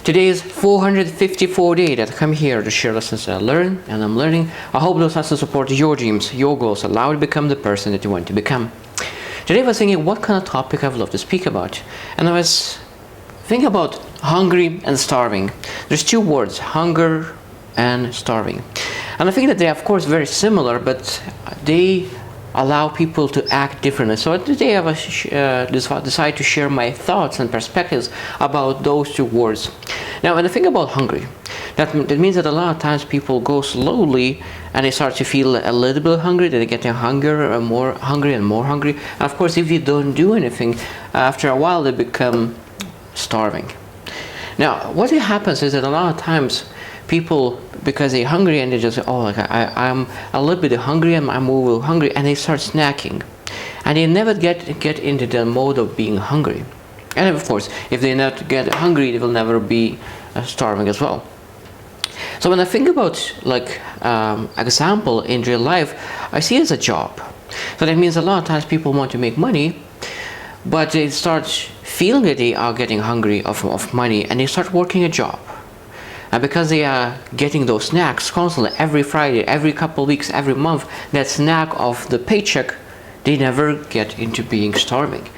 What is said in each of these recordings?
Today is 454 day that I come here to share lessons that I learn and I'm learning. I hope those lessons support your dreams, your goals, allow you to become the person that you want to become. Today I was thinking what kind of topic I'd love to speak about. And I was thinking about hungry and starving. There's two words, hunger and starving. And I think that they are of course very similar, but they allow people to act differently. So today I decided to share my thoughts and perspectives about those two words. Now, when I think about hungry, that means that a lot of times people go slowly and they start to feel a little bit hungry, then they get hungrier and more hungry and more hungry. And of course, if you don't do anything, after a while they become starving. Now, what happens is that a lot of times people, because they're hungry and they just say, oh, like I'm a little bit hungry, I'm a little hungry, and they start snacking. And they never get into the mode of being hungry. And of course, if they not get hungry, they will never be starving as well. So when I think about like example in real life, I see it as a job. So that means a lot of times people want to make money, but they start feeling that they are getting hungry of money, and they start working a job. And because they are getting those snacks constantly, every Friday, every couple of weeks, every month, that snack of the paycheck, they never get into being starving.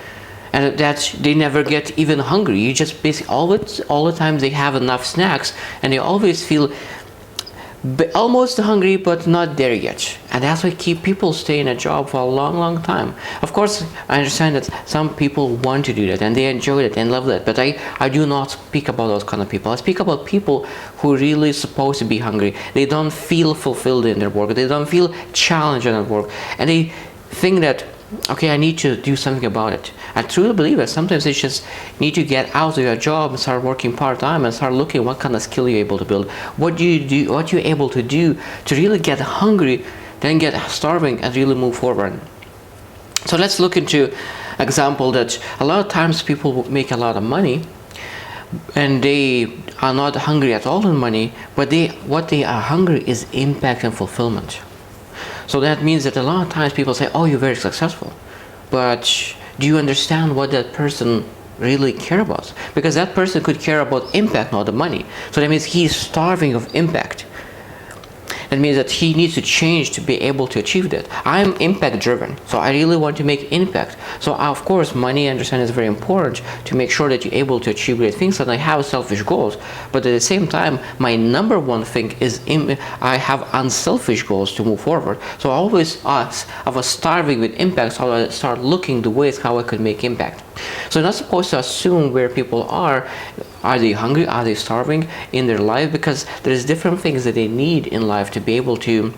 And that they never get even hungry. You just basically all the time they have enough snacks, and they always feel almost hungry but not there yet. And that's why people stay in a job for a long time. Of course, I understand that some people want to do that and they enjoy it and love that, but I do not speak about those kind of people. I speak about people who really supposed to be hungry. They don't feel fulfilled in their work, they don't feel challenged in their work, and they think that, okay, I need to do something about it. I truly believe that sometimes they just need to get out of your job and start working part-time and start looking what kind of skill you're able to build. What you're able to do to really get hungry, then get starving and really move forward. So let's look into example that a lot of times people make a lot of money and they are not hungry at all in money, but what they are hungry is impact and fulfillment. So that means that a lot of times people say, oh, you're very successful, but do you understand what that person really care about? Because that person could care about impact, not the money. So that means he's starving of impact. That means that he needs to change to be able to achieve that. I'm impact driven, so I really want to make impact. So of course, money, I understand, is very important to make sure that you're able to achieve great things, and I have selfish goals. But at the same time, my number one thing is I have unselfish goals to move forward. So I was starving with impact, so I start looking the ways how I could make impact. So you're not supposed to assume where people are. Are they hungry? Are they starving in their life? Because there's different things that they need in life to be able to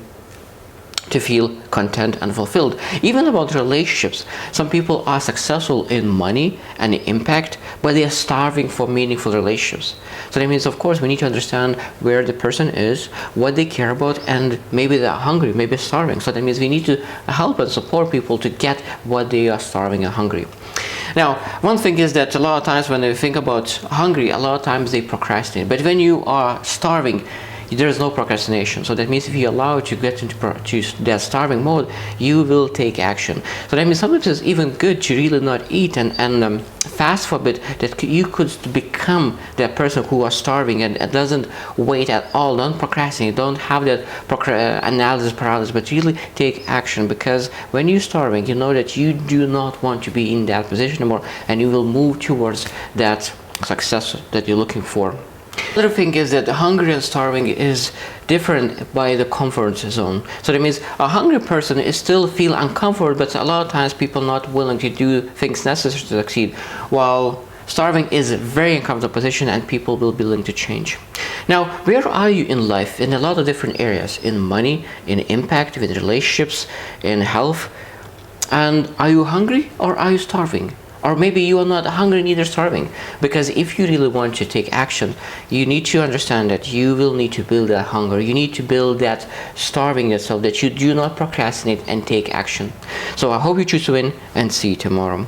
feel content and fulfilled. Even about relationships, some people are successful in money and impact, but they are starving for meaningful relationships. So that means, of course, we need to understand where the person is, what they care about, and maybe they're hungry, maybe starving. So that means we need to help and support people to get what they are starving and hungry. Now, one thing is that a lot of times when they think about hungry, a lot of times they procrastinate. But when you are starving, there is no procrastination. So that means if you allow it to get into that starving mode, you will take action. So that means sometimes it's even good to really not eat and fast for a bit, that you could become that person who are starving and doesn't wait at all. Don't procrastinate. Don't have that analysis paralysis, but really take action, because when you're starving, you know that you do not want to be in that position anymore, and you will move towards that success that you're looking for. Another thing is that hungry and starving is different by the comfort zone. So that means a hungry person is still feel uncomfortable, but a lot of times people not willing to do things necessary to succeed, while starving is a very uncomfortable position and people will be willing to change. Now, where are you in life? In a lot of different areas, in money, in impact, with relationships, in health. And are you hungry or are you starving? Or maybe you are not hungry, neither starving. Because if you really want to take action, you need to understand that you will need to build that hunger. You need to build that starving yourself, that you do not procrastinate and take action. So I hope you choose to win, and see you tomorrow.